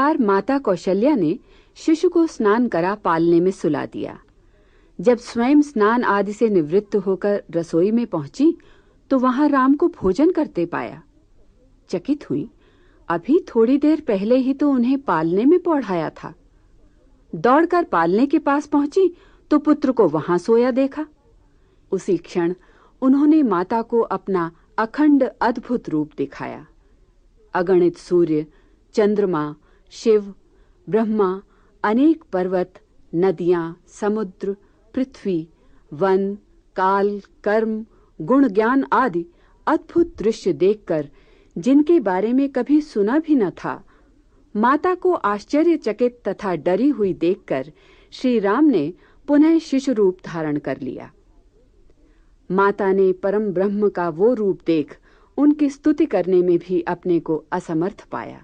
प्रकार माता कौशल्या ने शिशु को स्नान करा पालने में सुला दिया। जब स्वयं स्नान आदि से निवृत्त होकर रसोई में पहुंची तो वहां राम को भोजन करते पाया। चकित हुई, अभी थोड़ी देर पहले ही तो उन्हें पालने में पौढ़ाया था। दौड़कर पालने के पास पहुंची तो पुत्र को वहां सोया देखा। उसी क्षण उन्होंने माता को अपना अखंड अद्भुत रूप दिखाया। अगणित सूर्य, चंद्रमा, शिव, ब्रह्मा, अनेक पर्वत, नदियां, समुद्र, पृथ्वी, वन, काल, कर्म, गुण, ज्ञान आदि अद्भुत दृश्य देखकर, जिनके बारे में कभी सुना भी न था, माता को आश्चर्यचकित तथा डरी हुई देखकर श्री राम ने पुनः शिशु रूप धारण कर लिया। माता ने परम ब्रह्म का वो रूप देख उनकी स्तुति करने में भी अपने को असमर्थ पाया।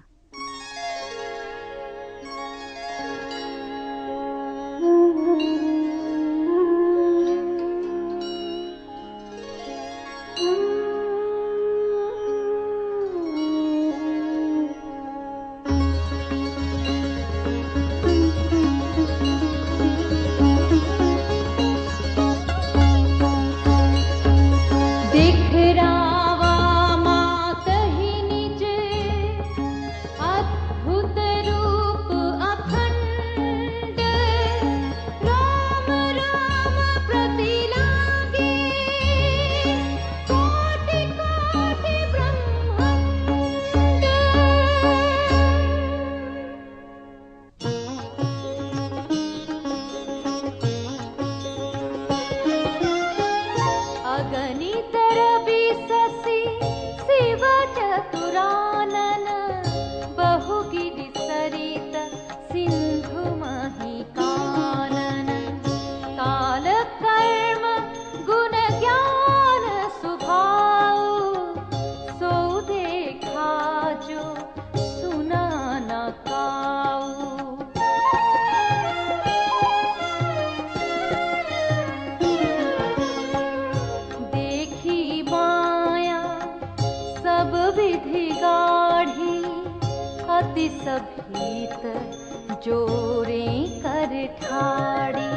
जोरे कर ठाड़ी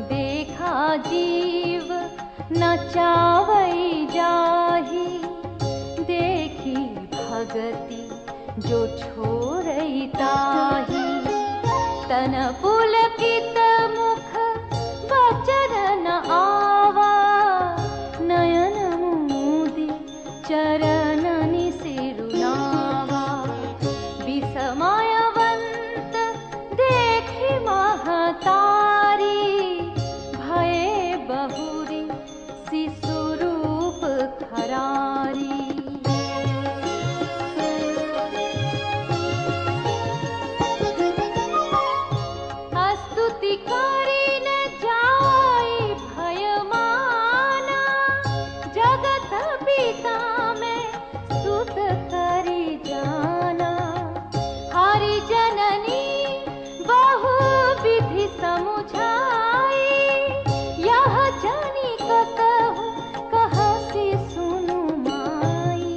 देखा जीव नचावई जाही, देखी भगति जो छोड़ई ताही। तन पुलकित मुख वचन न आवा, नयन मूदी चरणनि सिरुनावा। विस्मयवंत देखी महतारी, भये बहुरी शिशु रूप खरारी। स्तुति करी न जाई भय माना, जगत पिता में सुत करी जाना। हरि जननी बहु विधि समुझाई, यह जनि कतहु कहसी सुनु माई।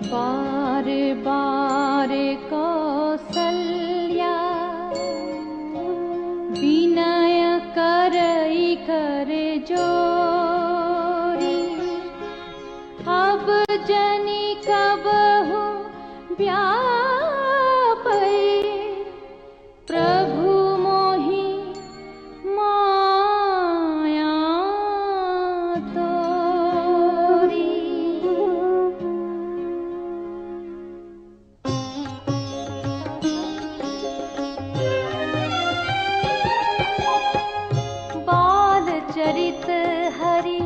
बारे बारे कौसल्या, विनय करई कर जोरी। अब जनि कबहु व्यापई, प्रभु मोहि माया तोरी। बाल चरित हरि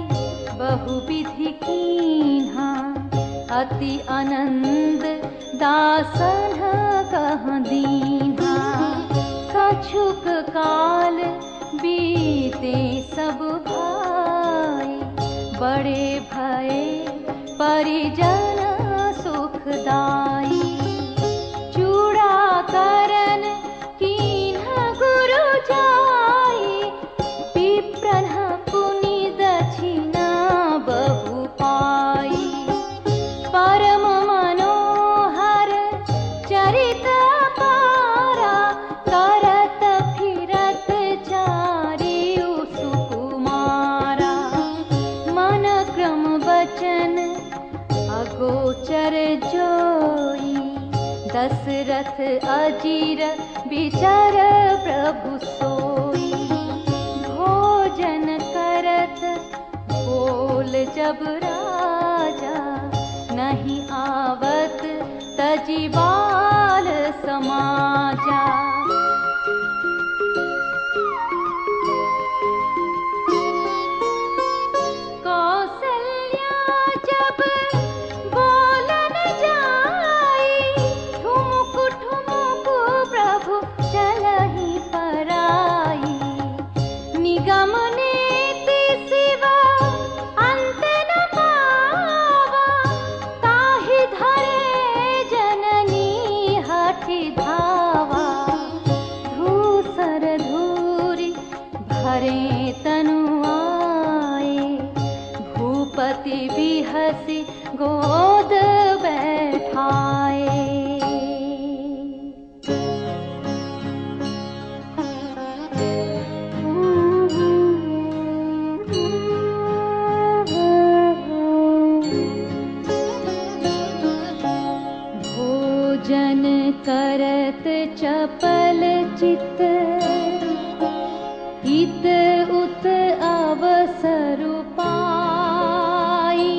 बहुविधि कीन्हा, अति आनंद दासन कह दीन्हा। कछुक काल बीते सब भाई, बड़े भये परिजन सुखदाई। चूड़ा करन गोचर जोई, दशरथ अजीर बिचर प्रभु सोई। भोजन करत बोल जब राजा, नहीं आवत तजी बाल समाजा। कौसल्या जब बोलन जाई, ठुमुक ठुमुक प्रभु चलहि पराई। निगम नीति सिवा अंत न पावा, ताहि धरे जननी हठि धावा। धूसर धूरि भरे तनु आए, भूपति बिहसी गोद बैठाए। भोजन करत चपल चित, इत उत अवसर पाई।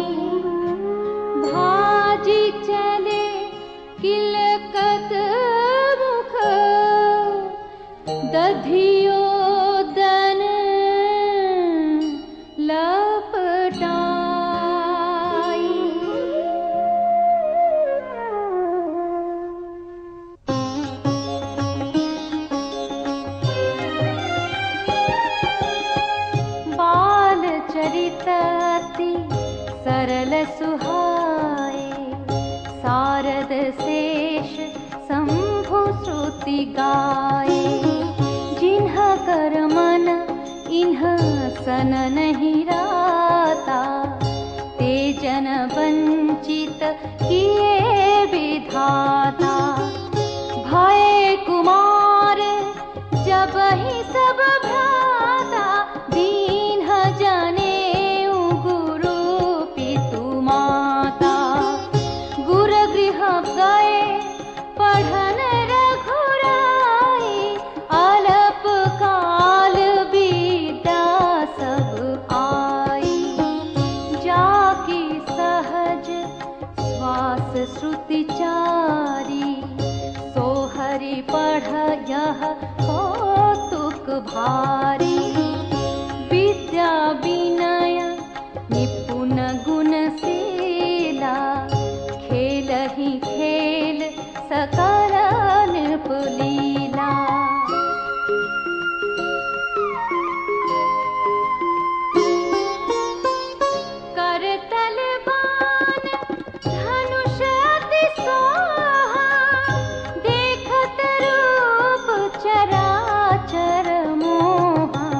भाजी चले किलकत मुख, दधियो दन लपटाई। बाल चरित अति सरल सुहाए, सारद शेष शंभु श्रुति गाए। जिन्ह कर मन इन्ह सन नहीं राता, ते जन वंचित किए विधाता। भय कुमार जब ही सब भ्राता, दीन जनेऊ गुरु पितु माता। गुर गृह गए पढ़न रघुराई, अल्प काल विद्या सब आई। जाकी सहज श्वास श्रुति चारी, सोहरि पढ़ यह कौतुक भारी। विद्या विनय निपुण गुणशीला, खेलहि खेल सकल नृपलीला। करतल बाण धनुष अति सोहा, देखत रूप चराचर मोहा।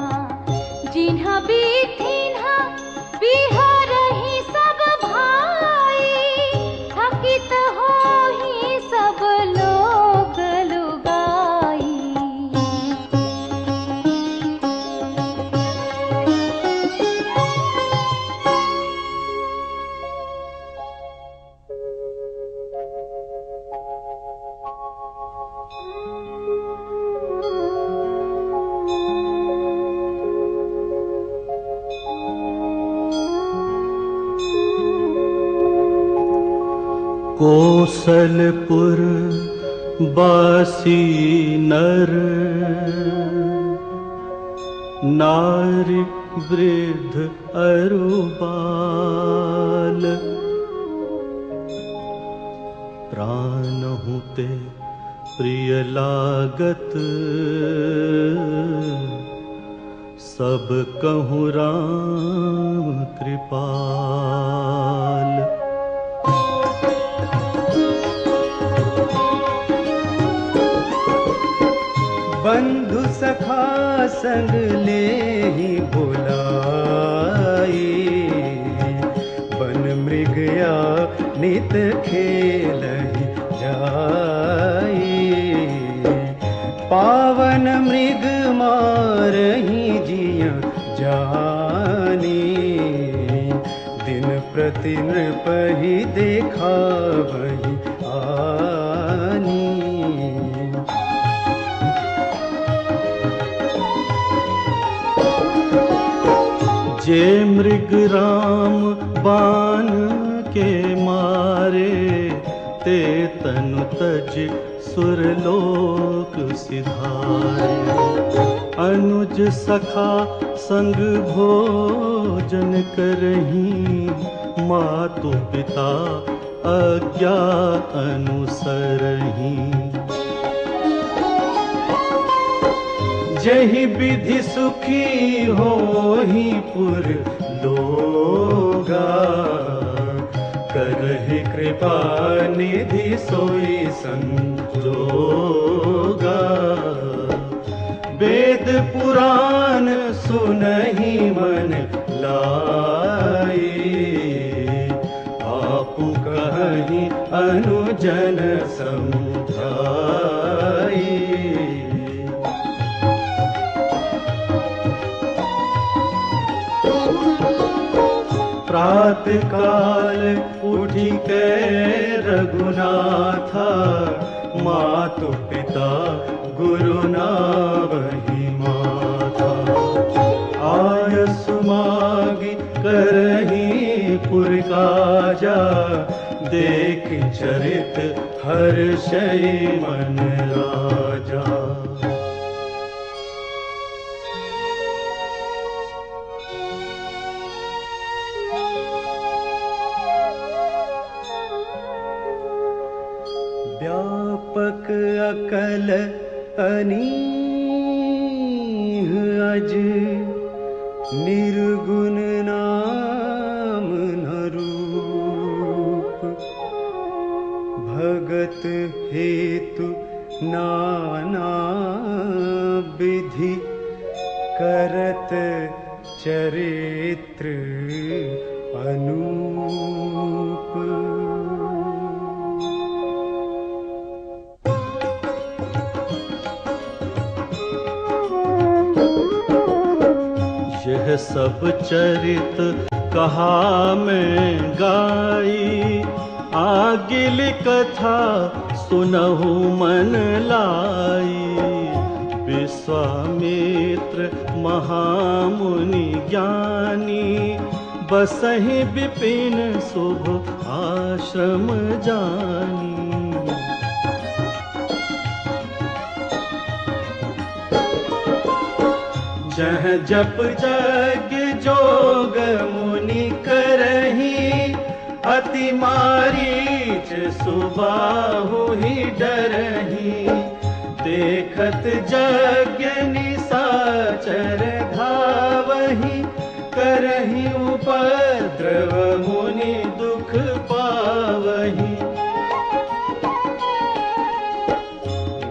जिन्ह बिथिन्ह बिहरहि सब भाई, थकित होहि सब लोग लुगाई। कोसलपुर बासी नर, नारी वृद्ध अरु बाल। प्राणहु ते प्रिय लागत, सब कहूँ राम कृपाल। बंधु सखा संग लेहि बुलाए, बन मृगया नित खेलहि जाए। पावन मृग मारहि जिया जानी, दिन प्रति नृप ही देखा वही आनी। जे मृग राम बाण के मारे, ते तनु तज सुरलोक सिधारे। अनुज सखा संग भोजन करहीं, मातु पिता आज्ञा अनुसरहीं। जहि विधि सुखी होहि पुर लोगा, करहि कृपा निधि सोई संजोगा। वेद पुराण सुनहि मन लाई, आपु कहि अनुजन समझाई। प्रात काल उठी के रघुनाथा, मातु पिता गुरु नावहि माथा। आयसु मागी करही पुर काजा, देख चरित हर्षै मन राजा। व्यापक अकल अनीह अज, निर्गुण नाम न रूप। भगत हेतु नाना विधि, करत चरित्र अनूप। यह सब चरित कहा मैं गाई, आगिल कथा सुनहु मन लाई। विश्वामित्र महामुनि ज्ञानी, बसहि विपिन शुभ आश्रम जानी। जह जप यज्ञ जोग मुनि करही, अति मारीच सुबाहु ही डरही। देखत यज्ञ निशाचर धावही, करही उपद्रव मुनि दुख पावही।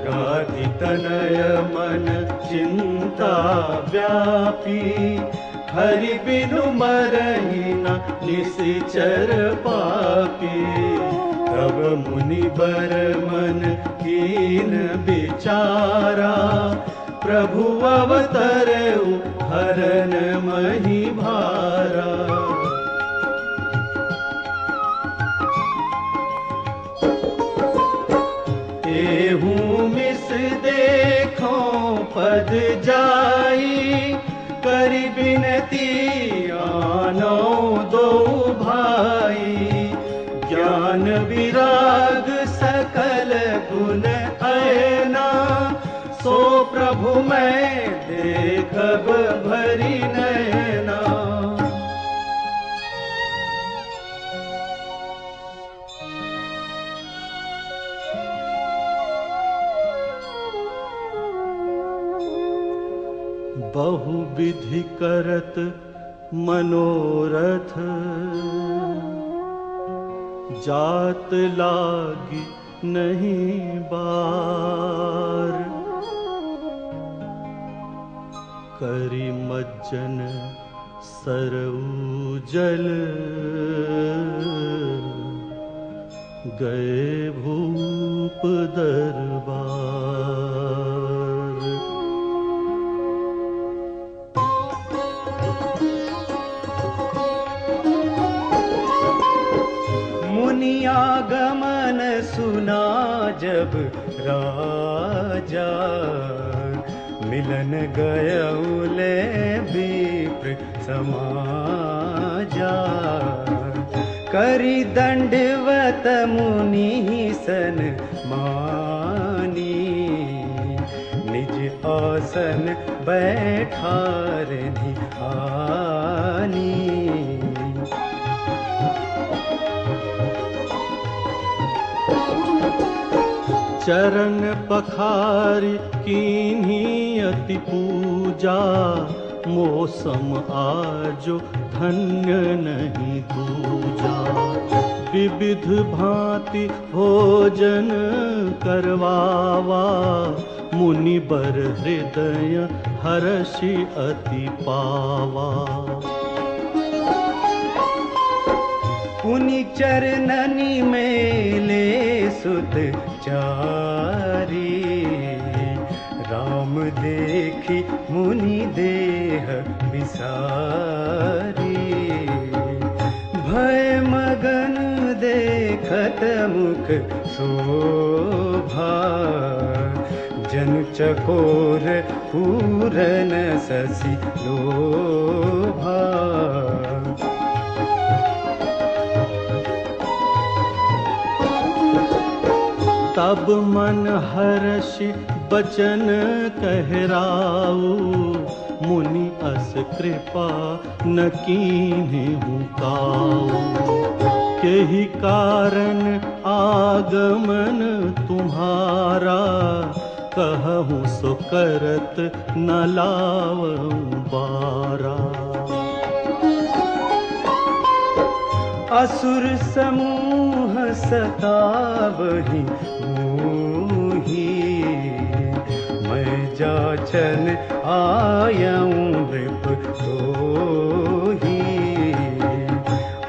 गाति तनय मन चिंता व्यापी, हरि बिनु मरहि न निशिचर पापी। तब मुनि बर मन कीन विचारा, प्रभु अवतरउ हरन मही भारा। एहू मिस देखो पद जाई, करि बिनती आनो दो भाई। ज्ञान विराग सकल गुण ऐना, सो प्रभु मैं देखब भरी नैना। बहु विधि करत मनोरथ, जात लागी नहीं बार। करि मज्जन सरऊ जल, गए भूप दरबार। आगमन सुना जब राजा, मिलन गयौले विप्र समाजा। करी दंडवत मुनि सन मानी, निज आसन बैठार ध्यानी। चरण पखारी कीन्ही अति पूजा, मौसम आजो धन्य नहीं दूजा। विविध भांति भोजन करवावा, मुनि बर हृदय हर्षि अति पावा। पुनि चरणनि मेले सुत चारी, राम देखी मुनि देह विसारी। भय मगन देखत मुख शोभा, जन चकोर पूरन शशि लोभा। तब मन हर्षि बचन कहराऊ, मुनि अस कृपा न कीन्हु काऊ। केहि कारण आगमन तुम्हारा, कहूँ सो करत न लावऊं बारा। असुर समूह सतावहि मोहि, मैं जाचन आयऊं नृप तोहि।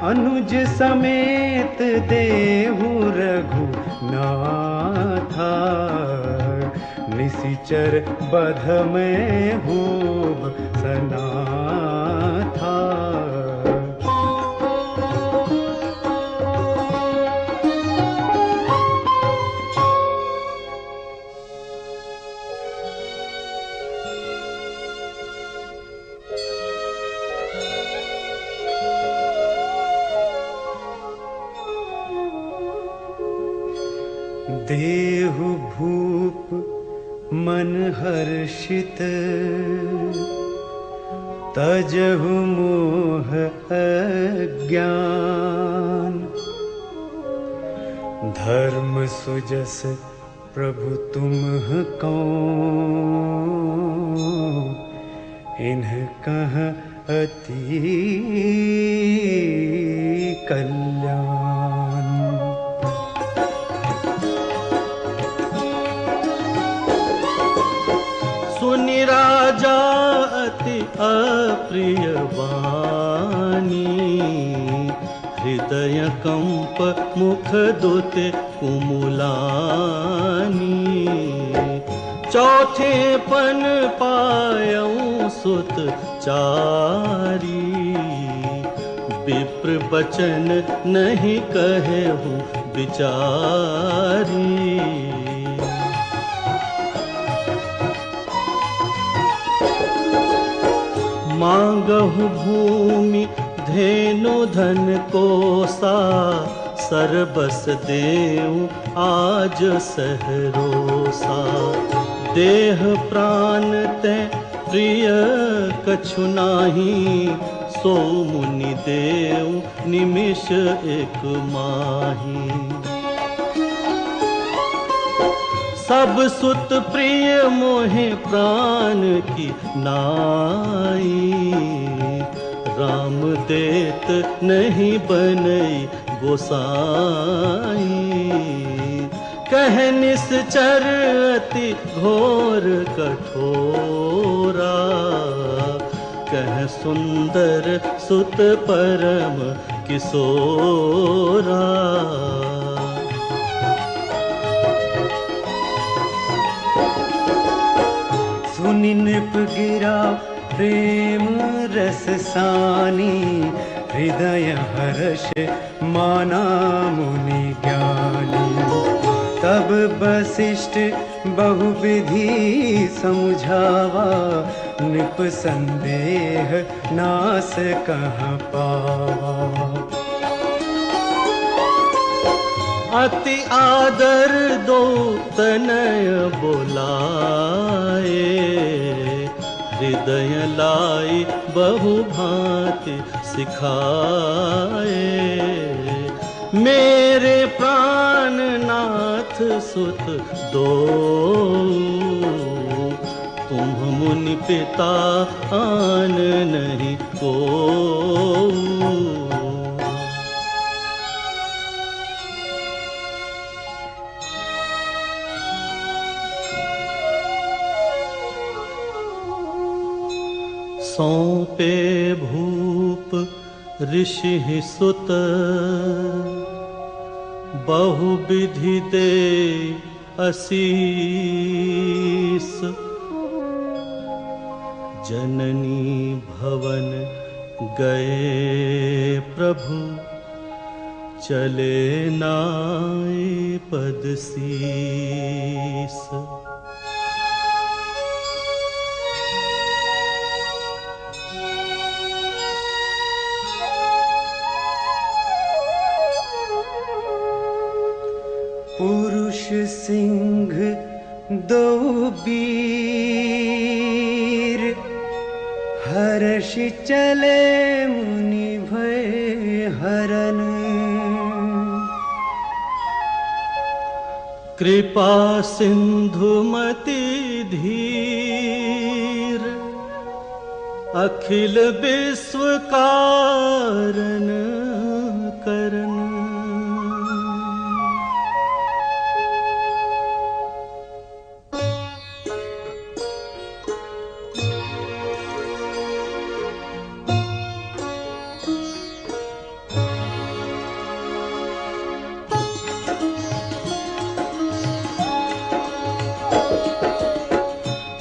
अनुज समेत देहु रघुनाथा, निशिचर बध में होब सनाथा। देहु भूप मन हर्षित, तजहु मोह अज्ञान। धर्म सुजस प्रभु तुम कौन, इन्ह कह अति कल्याण। सुनि राजा अति अप्रिय वाणी, हृदय कंप मुख दुते कुमुलानी। चौथे पन पायऊं सुत चारी, विप्र बचन नहीं कहूँ विचारी। मांगहु भूमि धेनु धन कोसा, सरबस देऊं आज सहरोसा। देह प्राण ते प्रिय कछु नाही, सो मुनि देऊं निमिष एक माही। सब सुत प्रिय मोहे प्राण की नाई, राम देत नहीं बनई गोसाई। कह निश्चर अति घोर कठोरा, कह सुंदर सुत परम किशोरा। सुनि नृप गिरा प्रेम रस सानी, हृदय हर्ष माना मुनि ज्ञानी। तब वशिष्ठ बहुविधि समझावा, नृप संदेह नास कहाँ पावा। अति आदर दो तनय बोलाए, हृदय लाई बहु भांति सिखाए। मेरे प्राणनाथ सुत दो, तुम मुनि पिता आन नहीं को। सौंपे भूप ऋषि सुत, बहुविधि दे असीस। जननी भवन गए प्रभु, चले नाय पद शीस। पुरुष सिंह दो वीर, हर्ष चले मुनि भय हरन। कृपा सिंधुमति धीर, अखिल विश्व कारण करन।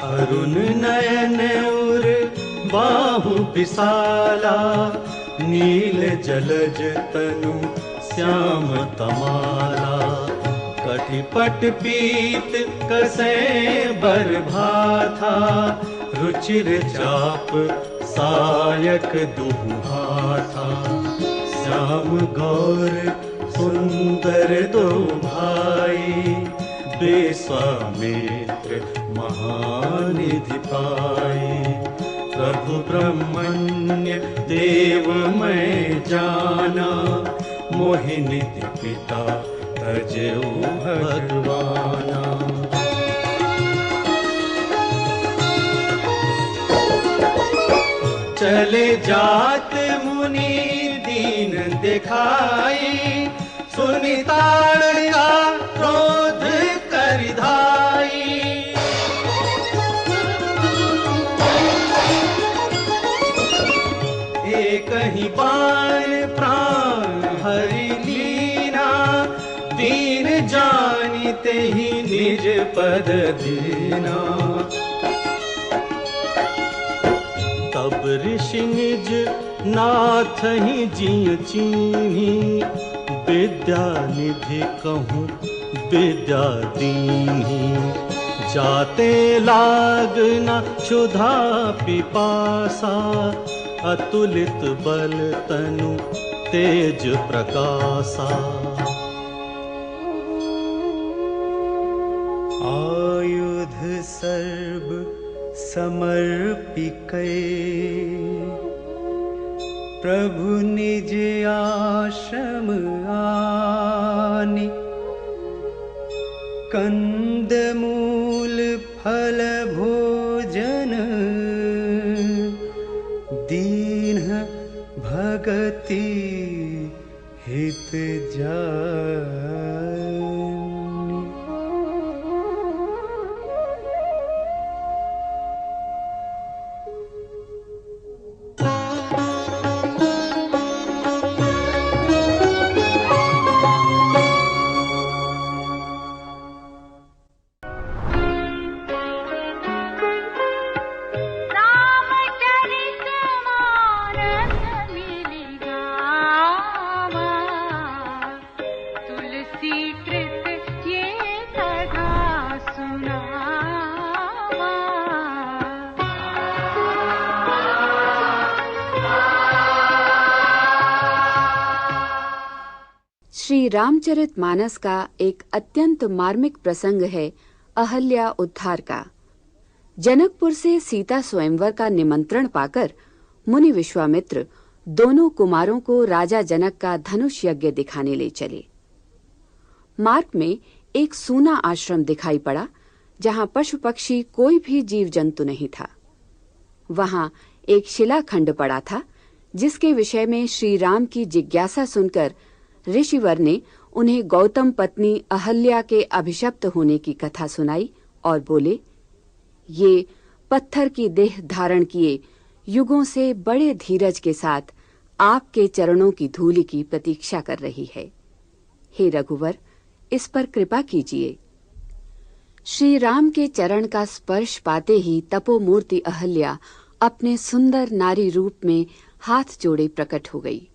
अरुण नयन उर बाहु विशाला, नील जलज तनु श्याम तमाला। कटिपट पीत कसे बर भाथा, रुचिर चाप सायक दुहाथा। श्याम गौर सुंदर दो भाई, विश्वामित्र महानिधि पाई। प्रभु ब्रह्मण्य देव मैं जाना, मोहिनिधि पिता तजेऊ भगवाना। चले जात मुनि दीन दिखाई, सुनि ताड़या क्रोध करिधाई। एक ही बाण प्राण हरि लीना, दीन जानिते ही निज पद दीना। तब ऋषि निज नाथ ही जिय चीन्ही, विद्या निधि कहूँ विद्या दीन्ही। जाते लागना क्षुधा पिपासा, अतुलित बल तनु तेज प्रकाशा। आयुध सर्व समर्पिकै, प्रभु निज आश्रम आनि। कंद मूल फल भोजन, दीन भगति हित जानि। रामचरित मानस मिलि गाए, श्री रामचरितमानस का एक अत्यंत मार्मिक प्रसंग है अहल्या उद्धार का। जनकपुर से सीता स्वयंवर का निमंत्रण पाकर मुनि विश्वामित्र दोनों कुमारों को राजा जनक का धनुष यज्ञ दिखाने ले चले। मार्ग में एक सूना आश्रम दिखाई पड़ा जहां पशु पक्षी कोई भी जीव जंतु नहीं था। वहां एक शिलाखंड पड़ा था जिसके विषय में श्री राम की जिज्ञासा सुनकर ऋषिवर ने उन्हें गौतम पत्नी अहल्या के अभिशप्त होने की कथा सुनाई और बोले, ये पत्थर की देह धारण किए युगों से बड़े धीरज के साथ आपके चरणों की धूलि की प्रतीक्षा कर रही है। हे रघुवर, इस पर कृपा कीजिए। श्री राम के चरण का स्पर्श पाते ही तपोमूर्ति अहल्या अपने सुंदर नारी रूप में हाथ जोड़े प्रकट हो गई।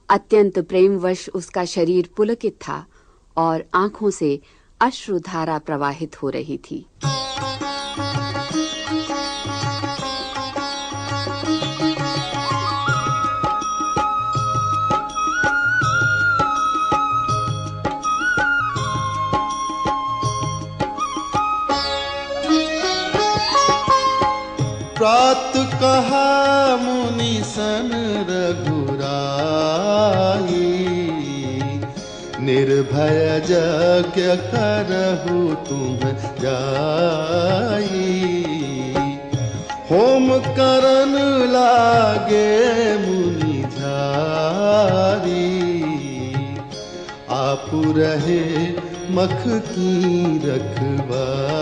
अत्यंत प्रेमवश उसका शरीर पुलकित था और आंखों से अश्रुधारा प्रवाहित हो रही थी। प्रात कहा मुनि सन रघुराई, निर्भय यज्ञ करहु तुम जाई। होम करन लागे मुनि झारी, आपु रहे मख की रखवारी।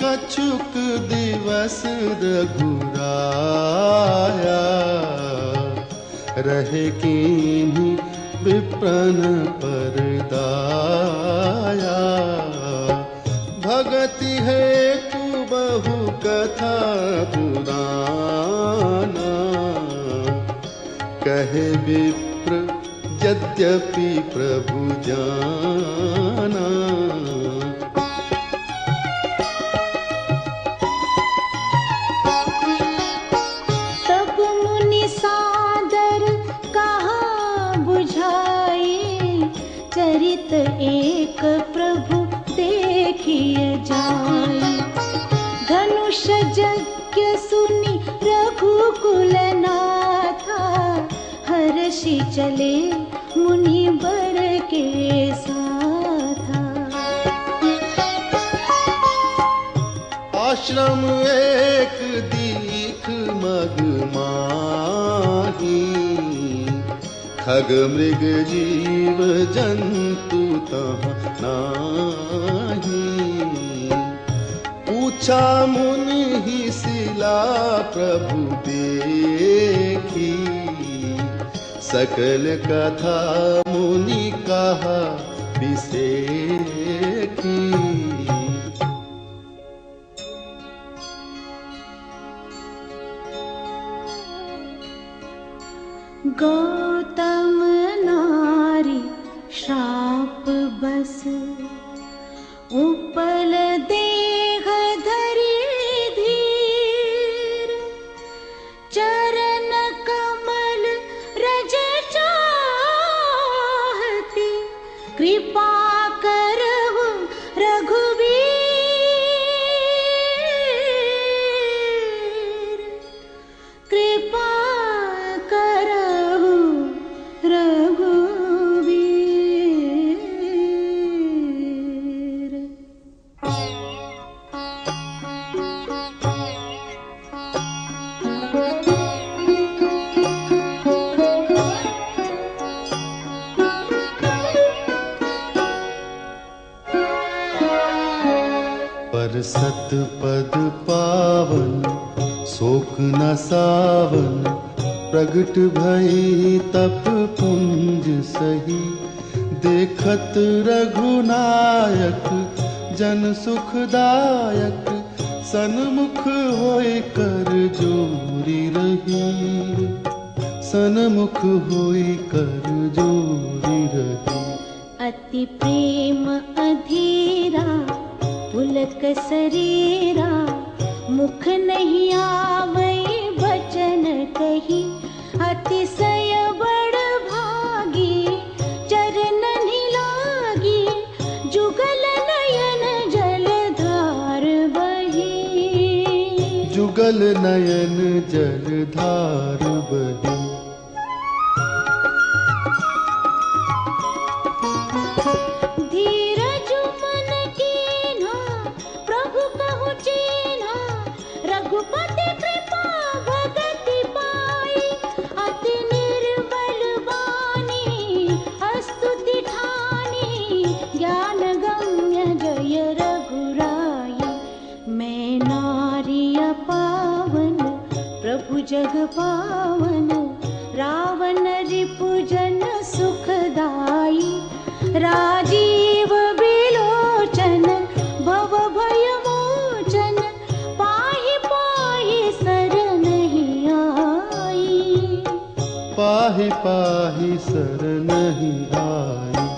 कछुक दिवस रघुराया, रहे कीन्ही विप्रन पर दाया। भगति हेतु बहु कथा पुराना, कहे विप्र यद्यपि प्रभु जाना। एक प्रभु देखिए जाए, धनुष यज्ञ सुनी रघुकुल नाथा। हर्षि चले मुनि बर के साथा। आश्रम एक दीख मग माही, खग मृग जीव जंतु तहाँ नाही। पूछा मुनि ही शिला प्रभु देखी, सकल कथा मुनि कहा बिसेखी। गौतम नारी श्राप बस, उपल देह धरि धीर। चरण कमल रज चाहती, कृपा करहु रघुवीर। कृपा कर प्रगट भई तप पुंज सही, देखत रघुनायक जन सुखदायक, सन्मुख होय कर जोरी रही, सन्मुख होय कर जोरी रही। अति प्रेम अधीरा पुलक शरीरा, मुख नहीं आवै बचन कही, अतिशय बड़ भागी चरणन ही लागी, जुगल नयन जलधार बही, जुगल नयन जलधार बही। धीरज मन कीन्हा प्रभु कहु चीन्हा, रघुपति कृपा भगति पाई, अति निर्बल बानी स्तुति ठानी, ज्ञान गम्य जय रघुराई। मैं नारी पावन प्रभु जग पावन, रावण रिपुजन सुखदाई, राजीव बिलोचन भव भय मोचन, पाहि पाहि शरण ही आई, पाहि पाहि शरण ही आई।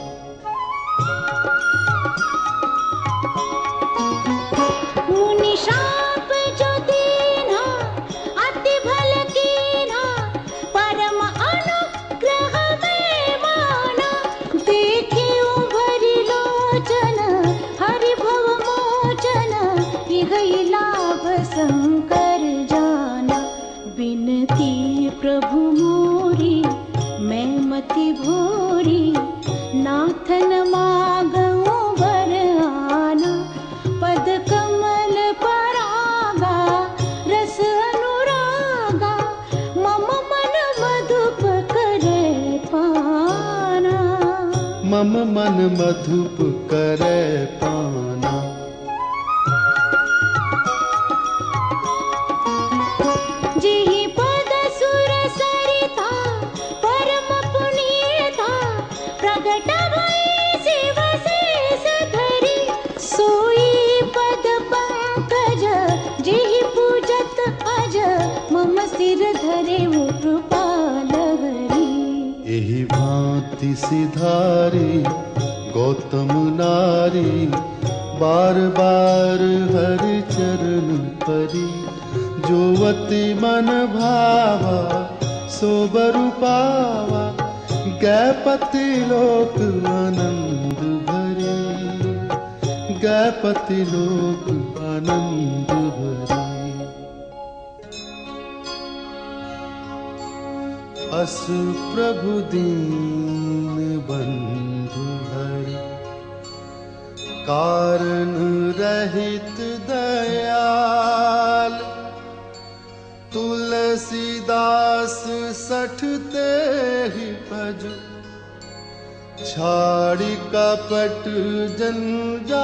मुनि शाप जो दीन्हा अति भल कीन्हा, परम अनुग्रह में माना, देखे उभरि लोचन हरि भव मोचन, इहै लाभ शंकर जाना। बिनती प्रभु मोरी मैं मति भोरी, नाथन मागऊं वर आना, पद कमल परागा रस अनुरागा, मम मन मधुप करे पाना, मम मन मधुप करे पाना। जिहि पद सुर सरिता परम पुनीता, प्रगट भई शिव शेष धरी, सोई पद पंकज जिहि पूजत अज, मम सिर धरे वो कृपाल हरि। एहि भांति सिधारी गौतम नारी, बार बार हरि चरण परी, जोवति मन भावा सो बरु पावा, गैपति लोक आनंद भरे, गैपति लोक आनंद भरे। अस प्रभु दीन बंधु हरि, कारण रहित दयाल, तुलसीदास सठते ही भजु, छाड़ी कपट जंजाल।